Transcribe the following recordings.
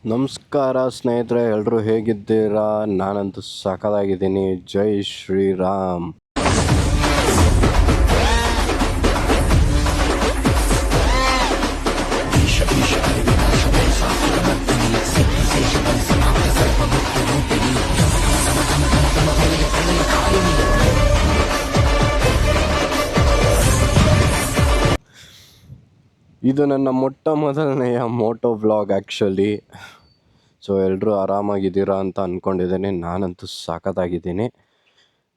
ನಮಸ್ಕಾರ ಸ್ನೇಹಿತರೆ, ಎಲ್ಲರೂ ಹೇಗಿದ್ದೀರಾ? ನಾನಂತೂ ಸಖತ್ತಾಗಿದ್ದೀನಿ. ಜೈ ಶ್ರೀರಾಮ್. ಇದು ನನ್ನ ಮೊದಲನೆಯ ಮೋಟೋ ವ್ಲಾಗ್ ಆ್ಯಕ್ಚುಲಿ. ಸೊ ಎಲ್ಲರೂ ಆರಾಮಾಗಿದ್ದೀರಾ ಅಂತ ಅಂದ್ಕೊಂಡಿದ್ದೀನಿ. ನಾನಂತೂ ಸಖತ್ತಾಗಿದ್ದೀನಿ.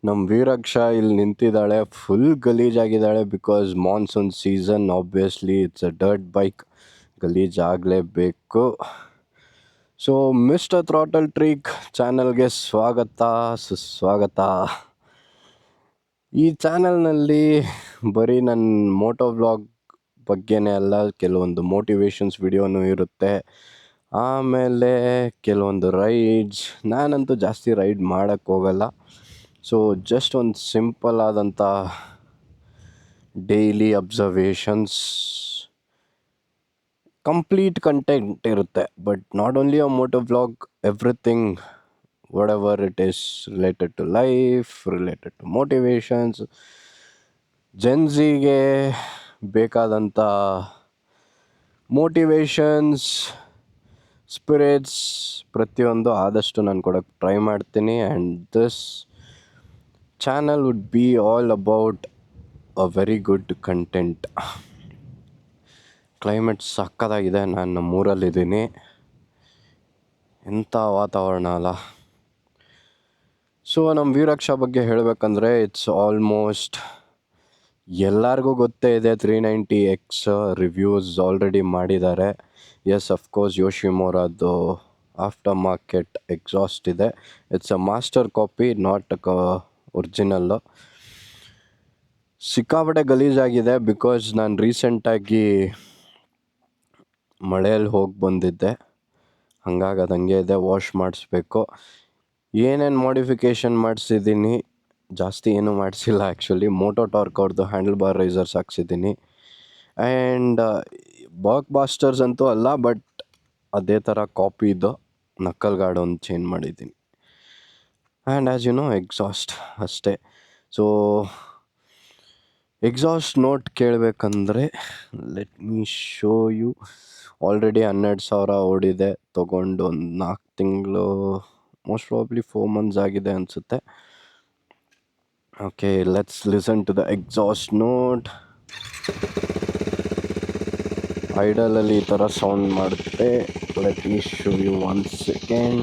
ನಮ್ಮ ವೀರಕ್ಷ ಇಲ್ಲಿ ನಿಂತಿದ್ದಾಳೆ, ಫುಲ್ ಗಲೀಜಾಗಿದ್ದಾಳೆ. Because monsoon season, obviously it's a dirt bike, ಗಲೀಜಾಗಲೇಬೇಕು. ಸೊ ಮಿಸ್ಟರ್ ಥ್ರಾಟಲ್ ಟ್ರೀಕ್ ಚಾನಲ್ಗೆ ಸುಸ್ವಾಗತ. ಈ ಚಾನಲ್ನಲ್ಲಿ ಬರೀ ನನ್ನ ಮೋಟೋ ವ್ಲಾಗ್ ಬಗ್ಗೆನೇ ಅಲ್ಲ, ಕೆಲವೊಂದು ಮೋಟಿವೇಶನ್ಸ್ ವಿಡಿಯೋನೂ ಇರುತ್ತೆ. ಆಮೇಲೆ ಕೆಲವೊಂದು ರೈಡ್ಸ್. ನಾನಂತೂ ಜಾಸ್ತಿ ರೈಡ್ ಮಾಡೋಕ್ಕೆ ಹೋಗಲ್ಲ. ಸೊ ಜಸ್ಟ್ ಒಂದು ಸಿಂಪಲ್ ಆದಂಥ ಡೈಲಿ ಅಬ್ಸರ್ವೇಷನ್ಸ್, ಕಂಪ್ಲೀಟ್ ಕಂಟೆಂಟ್ ಇರುತ್ತೆ. But not only a moto vlog, everything whatever it is related to life, related to motivations, ಜೆನ್ಸಿಗೆ ಬೇಕಾದಂಥ ಮೋಟಿವೇಶನ್ಸ್, ಸ್ಪಿರಿಟ್ಸ್ ಪ್ರತಿಯೊಂದು ಆದಷ್ಟು ನಾನು ಕೊಡೋಕ್ಕೆ ಟ್ರೈ ಮಾಡ್ತೀನಿ. And this channel would be all about a very good content. Climate ಸಕ್ಕತ್ತಾಗಿದೆ. ನಾನು ನಮ್ಮೂರಲ್ಲಿದ್ದೀನಿ. ಎಂಥ ವಾತಾವರಣ ಅಲ್ಲ. ಸೊ ನಮ್ಮ ವೀರಕ್ಷ ಬಗ್ಗೆ ಹೇಳಬೇಕಂದ್ರೆ, ಇಟ್ಸ್ ಆಲ್ಮೋಸ್ಟ್ ಎಲ್ಲರಿಗೂ ಗೊತ್ತೇ ಇದೆ. 390X ರಿವ್ಯೂಸ್ ಆಲ್ರೆಡಿ ಮಾಡಿದ್ದಾರೆ. ಎಸ್, ಅಫ್ಕೋರ್ಸ್ ಯೋಶಿಮೋರಾದು ಆಫ್ಟರ್ ಮಾರ್ಕೆಟ್ ಎಕ್ಸಾಸ್ಟ್ ಇದೆ. It's a master copy, not original. ಸಿಕ್ಕಾಪಟ್ಟೆ ಗಲೀಜಾಗಿದೆ. ಬಿಕಾಸ್ ನಾನು ರೀಸೆಂಟಾಗಿ ಮಳೆಯಲ್ಲಿ ಹೋಗಿ ಬಂದಿದ್ದೆ, ಹಂಗಾಗಿ ಅದು ಹಂಗೆ ಇದೆ. ವಾಶ್ ಮಾಡಿಸ್ಬೇಕು. ಏನೇನು ಮಾಡಿಫಿಕೇಷನ್ ಮಾಡಿಸಿದ್ದೀನಿ, ಜಾಸ್ತಿ ಏನೂ ಮಾಡಿಸಿಲ್ಲ ಆ್ಯಕ್ಚುಲಿ. ಮೋಟೋ ಟಾರ್ಕ್ ಅವ್ರದ್ದು ಹ್ಯಾಂಡಲ್ ಬಾರ್ ರೈಸರ್ಸ್ ಹಾಕ್ಸಿದ್ದೀನಿ. ಆ್ಯಂಡ್ ಬಾಕ್ ಬಾಸ್ಟರ್ಸ್ ಅಂತೂ ಅಲ್ಲ, ಬಟ್ ಅದೇ ಥರ ಕಾಪಿದು ನಕ್ಕಲ್ ಗಾರ್ಡ್ ಒಂದು ಚೇಂಜ್ ಮಾಡಿದ್ದೀನಿ. And as you know, exhaust ಅಷ್ಟೇ. ಸೊ ಎಕ್ಸಾಸ್ಟ್ ನೋಟ್ ಕೇಳಬೇಕಂದ್ರೆ, let me show you. Already 12,000 ಓಡಿದೆ. ತೊಗೊಂಡು ಒಂದು 4 ತಿಂಗಳು, ಮೋಸ್ಟ್ ಪ್ರಾಬ್ಲಿ 4 months ಆಗಿದೆ ಅನಿಸುತ್ತೆ. Okay, let's listen to the exhaust note. ಐಡಲಲ್ಲಿ ಈ ಥರ ಸೌಂಡ್ ಮಾಡುತ್ತೆ. Let me show you 1 second.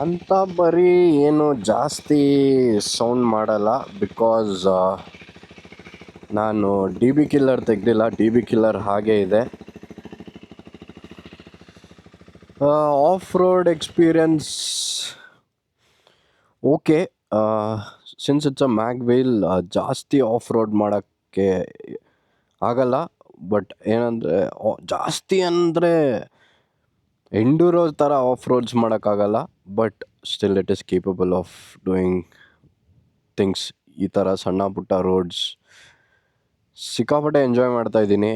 ಅಂತ ಬರೀ ಏನು ಜಾಸ್ತಿ ಸೌಂಡ್ ಮಾಡಲ್ಲ. ಬಿಕಾಸ್ ನಾನು ಡಿ ಬಿ ಕಿಲ್ಲರ್ ತೆಗೆದಿಲ್ಲ. ಡಿ ಬಿ ಕಿಲ್ಲರ್ ಹಾಗೇ ಇದೆ. Off road experience okay. Since it's a mag wheel, ಜಾಸ್ತಿ ಆಫ್ ರೋಡ್ ಮಾಡೋಕ್ಕೆ ಆಗಲ್ಲ. ಬಟ್ ಏನಂದರೆ, ಜಾಸ್ತಿ ಅಂದರೆ ಎಂಡೂರೋ ಥರ ಆಫ್ ರೋಡ್ಸ್ ಮಾಡೋಕ್ಕಾಗಲ್ಲ. But still it is capable of doing things. ಈ ಥರ ಸಣ್ಣ ಪುಟ್ಟ ರೋಡ್ಸ್ ಸಿಕ್ಕಾಪಟ್ಟೆ ಎಂಜಾಯ್ ಮಾಡ್ತಾಯಿದ್ದೀನಿ.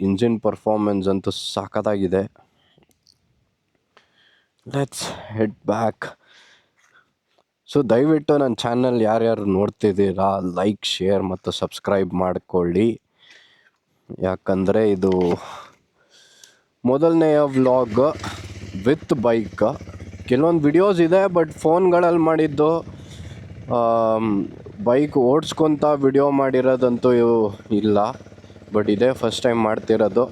ಇಂಜಿನ್ ಪರ್ಫಾರ್ಮೆನ್ಸ್ ಅಂತೂ ಸಖತ್ತಾಗಿದೆ. Let's head back. ಸೊ ದಯವಿಟ್ಟು ನನ್ನ ಚಾನಲ್ ಯಾರ್ಯಾರು ನೋಡ್ತಿದ್ದೀರಾ, ಲೈಕ್, ಶೇರ್ ಮತ್ತು ಸಬ್ಸ್ಕ್ರೈಬ್ ಮಾಡಿಕೊಳ್ಳಿ. ಯಾಕಂದರೆ ಇದು ಮೊದಲನೆಯ ವ್ಲಾಗ್ ವಿತ್ ಬೈಕ್. ಕೆಲವೊಂದು ವಿಡಿಯೋಸ್ ಇದೆ, ಬಟ್ ಫೋನ್ಗಳಲ್ಲಿ ಮಾಡಿದ್ದು. ಬೈಕ್ ಓಡಿಸ್ಕೊತ ವಿಡಿಯೋ ಮಾಡಿರೋದಂತೂ ಇಲ್ಲ. ಬಟ್ ಇದೇ ಫಸ್ಟ್ ಟೈಮ್ ಮಾಡ್ತಿರೋದು.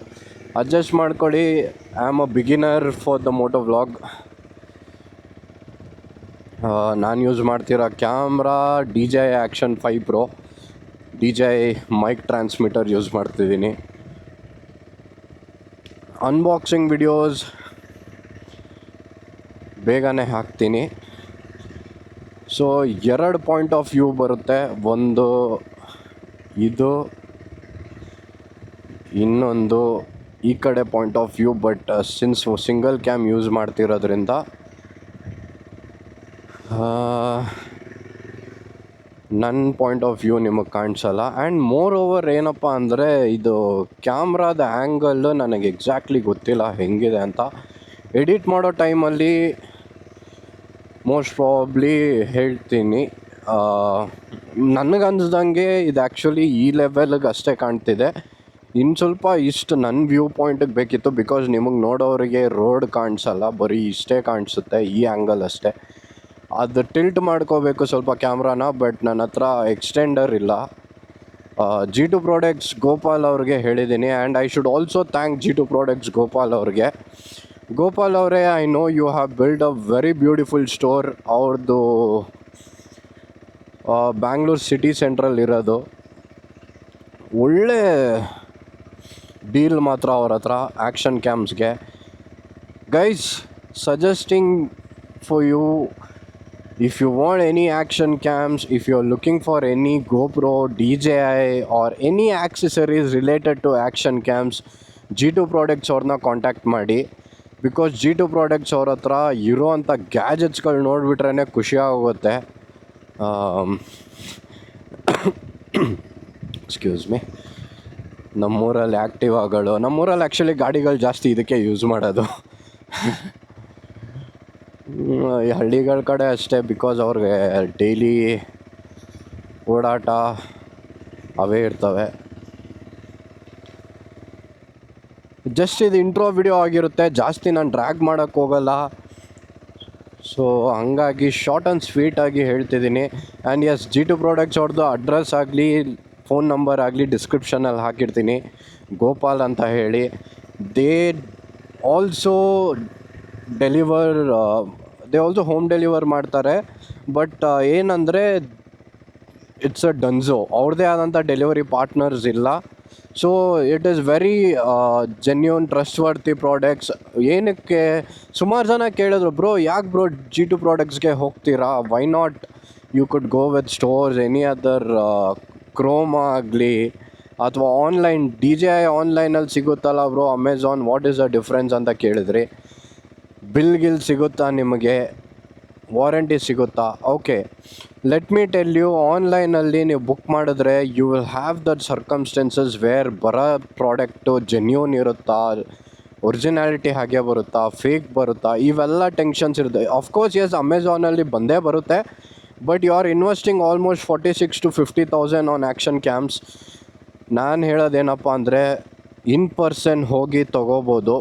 ಅಡ್ಜಸ್ಟ್ ಮಾಡ್ಕೊಳ್ಳಿ. I am a beginner for the moto vlog. ನಾನು ಯೂಸ್ ಮಾಡ್ತಿರೋ camera DJI Action 5 Pro. DJI mic transmitter use ಮಾಡ್ತಿದ್ದೀನಿ. ಅನ್ಬಾಕ್ಸಿಂಗ್ ವಿಡಿಯೋಸ್ ಬೇಗನೆ ಹಾಕ್ತೀನಿ. ಸೊ 2 ಪಾಯಿಂಟ್ ಆಫ್ ವ್ಯೂ ಬರುತ್ತೆ. ಒಂದು ಇದು, ಇನ್ನೊಂದು ಈ ಕಡೆ point of view. But since single cam use ಮಾಡ್ತಿರೋದ್ರಿಂದ ನನ್ನ ಪಾಯಿಂಟ್ ಆಫ್ ವ್ಯೂ ನಿಮಗೆ ಕಾಣಿಸಲ್ಲ. ಆ್ಯಂಡ್ ಮೋರ್ ಓವರ್ ಏನಪ್ಪ ಅಂದರೆ ಇದು ಕ್ಯಾಮ್ರಾದ ಆ್ಯಂಗಲ್ಲು ನನಗೆ ಎಕ್ಸಾಕ್ಟ್ಲಿ ಗೊತ್ತಿಲ್ಲ ಹೆಂಗಿದೆ ಅಂತ. ಎಡಿಟ್ ಮಾಡೋ ಟೈಮಲ್ಲಿ ಮೋಸ್ಟ್ ಪ್ರಾಬ್ಲಿ ಹೇಳ್ತೀನಿ. ನನಗನ್ಸ್ದಂಗೆ ಇದು ಆ್ಯಕ್ಚುಲಿ ಈ ಲೆವೆಲ್ಗೆ ಅಷ್ಟೇ ಕಾಣ್ತಿದೆ. ಇನ್ನು ಸ್ವಲ್ಪ ಇಷ್ಟು ನನ್ನ ವ್ಯೂ ಪಾಯಿಂಟಿಗೆ ಬೇಕಿತ್ತು, ಬಿಕಾಸ್ ನಿಮಗೆ ನೋಡೋರಿಗೆ ರೋಡ್ ಕಾಣಿಸಲ್ಲ, ಬರೀ ಇಷ್ಟೇ ಕಾಣಿಸುತ್ತೆ, ಈ ಆ್ಯಂಗಲ್ ಅಷ್ಟೇ. ಅದು ಟಿಲ್ಟ್ ಮಾಡ್ಕೋಬೇಕು ಸ್ವಲ್ಪ ಕ್ಯಾಮ್ರಾನ, ಬಟ್ ನನ್ನ ಹತ್ರ ಎಕ್ಸ್ಟೆಂಡರ್ ಇಲ್ಲ. G2 ಪ್ರಾಡಕ್ಟ್ಸ್ ಗೋಪಾಲ್ ಅವ್ರಿಗೆ ಹೇಳಿದ್ದೀನಿ. And I should also thank G2 products Gopal ಅವ್ರಿಗೆ. ಗೋಪಾಲ್ ಅವರೇ, I know you have build a very beautiful store. ಅವ್ರದ್ದು ಬ್ಯಾಂಗ್ಳೂರು ಸಿಟಿ ಸೆಂಟ್ರಲ್ಲಿ ಇರೋದು. ಒಳ್ಳೆ ಡೀಲ್ ಮಾತ್ರ ಅವ್ರ ಹತ್ರ ಆ್ಯಕ್ಷನ್ ಕ್ಯಾಮ್ಸ್ಗೆ. Guys, suggesting for you, if you want any action cams, if you're looking for any GoPro, DJI or any accessories related to action cams, G2 products ಅವ್ರನ್ನ contact ಮಾಡಿ. ಬಿಕಾಸ್ G2 ಪ್ರಾಡಕ್ಟ್ಸ್ ಅವ್ರ ಹತ್ರ ಇರೋವಂಥ ಗ್ಯಾಜೆಟ್ಸ್ಗಳು ನೋಡಿಬಿಟ್ರೇ ಖುಷಿಯಾಗುತ್ತೆ. Excuse me. ನಮ್ಮೂರಲ್ಲಿ ಆ್ಯಕ್ಟಿವಾಗಳು, ನಮ್ಮೂರಲ್ಲಿ actually ಗಾಡಿಗಳು ಜಾಸ್ತಿ ಇದಕ್ಕೆ ಯೂಸ್ ಮಾಡೋದು. ಈ ಹಳ್ಳಿಗಳ ಕಡೆ ಅಷ್ಟೇ, ಬಿಕಾಸ್ ಅವ್ರಿಗೆ ಡೈಲಿ ಓಡಾಟ ಅವೇ ಇರ್ತವೆ. ಜಸ್ಟ್ ಇದು ಇಂಟ್ರೋ ವಿಡಿಯೋ ಆಗಿರುತ್ತೆ, ಜಾಸ್ತಿ ನಾನು ಡ್ರ್ಯಾಗ್ ಮಾಡೋಕ್ಕೆ ಹೋಗಲ್ಲ. ಸೊ ಹಂಗಾಗಿ ಶಾರ್ಟ್ ಆ್ಯಂಡ್ ಸ್ವೀಟಾಗಿ ಹೇಳ್ತಿದ್ದೀನಿ. ಆ್ಯಂಡ್ ಎಸ್, G2 ಪ್ರಾಡಕ್ಟ್ಸ್ ಅವ್ರದ್ದು ಅಡ್ರೆಸ್ ಆಗಲಿ ಫೋನ್ ನಂಬರ್ ಆಗಲಿ ಡಿಸ್ಕ್ರಿಪ್ಷನಲ್ಲಿ ಹಾಕಿರ್ತೀನಿ, ಗೋಪಾಲ್ ಅಂತ ಹೇಳಿ. ದೇ ಆಲ್ಸೋ ಹೋಮ್ ಡೆಲಿವರ್ ಮಾಡ್ತಾರೆ. ಬಟ್ ಏನಂದರೆ ಇಟ್ಸ್ ಅ ಡನ್ಝೋ, ಅವ್ರದ್ದೇ ಆದಂಥ ಡೆಲಿವರಿ ಪಾರ್ಟ್ನರ್ಸ್ ಇಲ್ಲ. So it is very genuine trustworthy products. ಏನಕ್ಕೆ ಸುಮಾರು ಜನ ಕೇಳಿದ್ರು, ಬ್ರೋ ಯಾಕೆ ಬ್ರೋ G2 ಪ್ರಾಡಕ್ಟ್ಸ್ಗೆ ಹೋಗ್ತೀರಾ, why not you could go with stores, any other Croma ಆಗಲಿ ಅಥವಾ ಆನ್ಲೈನ್ DJI ಆನ್ಲೈನಲ್ಲಿ ಸಿಗುತ್ತಲ್ಲ bro, Amazon, what is the difference ಅಂತ ಕೇಳಿದ್ರಿ. ಬಿಲ್ ಸಿಗುತ್ತಾ ನಿಮಗೆ, ವಾರಂಟಿ ಸಿಗುತ್ತಾ? Okay, let me tell you, ಆನ್ಲೈನಲ್ಲಿ ನೀವು ಬುಕ್ ಮಾಡಿದ್ರೆ you will have that circumstances where ಬರೋ ಪ್ರಾಡಕ್ಟು ಜೆನ್ಯೂನ್ ಇರುತ್ತಾ, ಒರಿಜಿನಾಲಿಟಿ ಹಾಗೆ ಬರುತ್ತಾ, ಫೇಕ್ ಬರುತ್ತಾ, ಇವೆಲ್ಲ ಟೆನ್ಷನ್ಸ್ ಇರುತ್ತೆ. ಆಫ್ಕೋರ್ಸ್ ಎಸ್, ಅಮೆಝಾನಲ್ಲಿ ಬಂದೇ ಬರುತ್ತೆ, but you are investing almost 46,000 to 50,000 on action cams. ನಾನು ಹೇಳೋದೇನಪ್ಪ ಅಂದರೆ ಇನ್ ಪರ್ಸನ್ ಹೋಗಿ ತೊಗೋಬೋದು.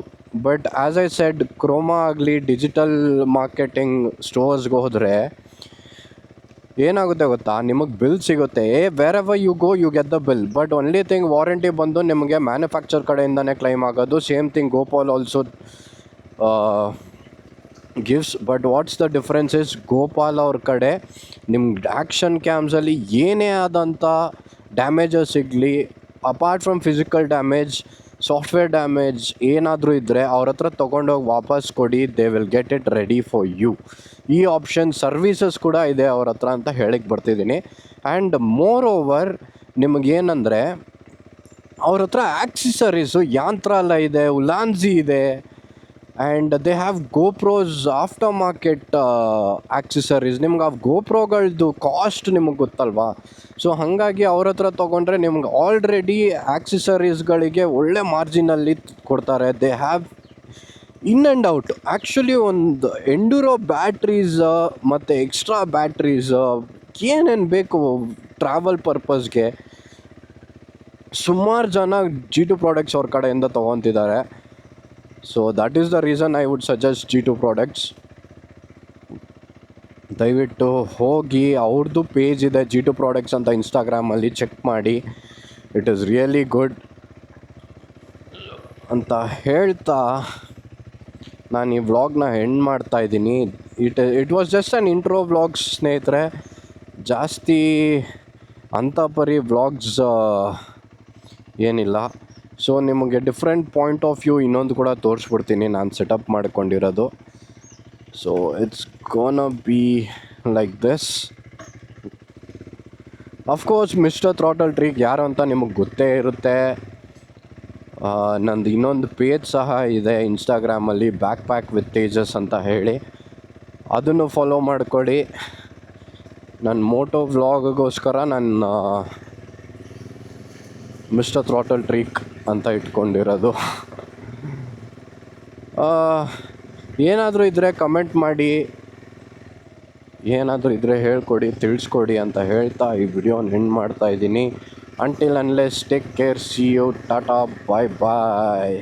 But as I said, Croma ಆಗಲಿ ಡಿಜಿಟಲ್ ಮಾರ್ಕೆಟಿಂಗ್ ಸ್ಟೋರ್ಸ್ಗೆ ಹೋದರೆ ಏನಾಗುತ್ತೆ ಗೊತ್ತಾ, ನಿಮಗೆ ಬಿಲ್ ಸಿಗುತ್ತೆ. Wherever you go you get the bill, but only thing warranty ಬಂದು ನಿಮಗೆ ಮ್ಯಾನುಫ್ಯಾಕ್ಚರ್ ಕಡೆಯಿಂದನೇ ಕ್ಲೈಮ್ ಆಗೋದು. Same thing Gopal also gives. But what's the difference is, Gopal ಅವ್ರ ಕಡೆ ನಿಮ್ಗೆ ಆ್ಯಕ್ಷನ್ ಕ್ಯಾಮ್ಸಲ್ಲಿ ಏನೇ ಆದಂಥ ಡ್ಯಾಮೇಜಸ್ ಸಿಗಲಿ, apart from physical damage, software damage ಏನಾದರೂ ಇದ್ದರೆ ಅವ್ರ ಹತ್ರ ತೊಗೊಂಡೋಗಿ ವಾಪಸ್ ಕೊಡಿ, they will get it ready for you. ಈ ಆಪ್ಷನ್ ಸರ್ವೀಸಸ್ ಕೂಡ ಇದೆ ಅವ್ರ ಹತ್ರ ಅಂತ ಹೇಳಕ್ಕೆ ಬರ್ತಿದ್ದೀನಿ. ಆ್ಯಂಡ್ ಮೋರ್ ಓವರ್ ನಿಮಗೇನಂದರೆ ಅವ್ರ ಹತ್ರ ಆಕ್ಸೆಸರೀಸು ಯಂತ್ರ ಎಲ್ಲ ಇದೆ, ಉಲಾನ್ಸಿ ಇದೆ, and they have GoPros after market accessories. ನಿಮ್ಗೆ ಆ ಗೋಪ್ರೋಗಳದ್ದು ಕಾಸ್ಟ್ ನಿಮಗೆ ಗೊತ್ತಲ್ವಾ. ಸೊ ಹಾಗಾಗಿ ಅವ್ರ ಹತ್ರ ತೊಗೊಂಡ್ರೆ ನಿಮ್ಗೆ ಆಲ್ರೆಡಿ ಆಕ್ಸೆಸರೀಸ್ಗಳಿಗೆ ಒಳ್ಳೆ ಮಾರ್ಜಿನಲ್ಲಿ ಕೊಡ್ತಾರೆ. They have in and out. Actually ಒಂದು ಎಂಡ್ಯೂರೋ ಬ್ಯಾಟ್ರೀಸ್ ಮತ್ತು ಎಕ್ಸ್ಟ್ರಾ ಬ್ಯಾಟ್ರೀಸ್ ಏನೇನು ಬೇಕು ಟ್ರಾವೆಲ್ ಪರ್ಪಸ್ಗೆ ಸುಮಾರು ಜನ G2 ಪ್ರಾಡಕ್ಟ್ಸ್ ಅವ್ರ ಕಡೆಯಿಂದ ತೊಗೊತಿದ್ದಾರೆ. So that is the reason I would suggest G2 products. ದಯವಿಟ್ಟು ಹೋಗಿ ಅವ್ರದ್ದು ಪೇಜ್ ಇದೆ G2 ಪ್ರಾಡಕ್ಟ್ಸ್ ಅಂತ ಇನ್ಸ್ಟಾಗ್ರಾಮಲ್ಲಿ, ಚೆಕ್ ಮಾಡಿ. ಇಟ್ ಈಸ್ ರಿಯಲಿ ಗುಡ್ ಅಂತ ಹೇಳ್ತಾ ನಾನು ಈ ವ್ಲಾಗ್ನ ಎಂಡ್ ಮಾಡ್ತಾಯಿದ್ದೀನಿ. It was just an intro vlogs ಸ್ನೇಹಿತರೆ, ಜಾಸ್ತಿ ಅಂಥ ಪರಿ ವ್ಲಾಗ್ಸ್ ಏನಿಲ್ಲ. ಸೊ ನಿಮಗೆ ಡಿಫ್ರೆಂಟ್ ಪಾಯಿಂಟ್ ಆಫ್ ವ್ಯೂ ಇನ್ನೊಂದು ಕೂಡ ತೋರಿಸ್ಬಿಡ್ತೀನಿ ನಾನು ಸೆಟಪ್ ಮಾಡ್ಕೊಂಡಿರೋದು. So it's gonna be like this. Of course Mister Throttle Trek ಯಾರು ಅಂತ ನಿಮಗೆ ಗೊತ್ತೇ ಇರುತ್ತೆ. ನಂದು ಇನ್ನೊಂದು ಪೇಜ್ ಸಹ ಇದೆ ಇನ್ಸ್ಟಾಗ್ರಾಮಲ್ಲಿ, ಬ್ಯಾಕ್ ಪ್ಯಾಕ್ ವಿತ್ ತೇಜಸ್ ಅಂತ ಹೇಳಿ. ಅದನ್ನು ಫಾಲೋ ಮಾಡಿಕೊಡಿ. ನನ್ನ ಮೋಟೋ ವ್ಲಾಗ್ಗೋಸ್ಕರ ನನ್ನ ಮಿಸ್ಟರ್ ಥ್ರಾಟಲ್ ಟ್ರೀಕ್ ಅಂತ ಇಟ್ಕೊಂಡಿರೋದು. ಏನಾದರೂ ಇದ್ದರೆ ಕಮೆಂಟ್ ಮಾಡಿ, ಏನಾದರೂ ಇದ್ದರೆ ಹೇಳ್ಕೊಡಿ, ತಿಳಿಸ್ಕೊಡಿ ಅಂತ ಹೇಳ್ತಾ ಈ ವಿಡಿಯೋನ ಎಂಡ್ ಮಾಡ್ತಾಯಿದ್ದೀನಿ. Until unless take care, see you, tata, bye bye.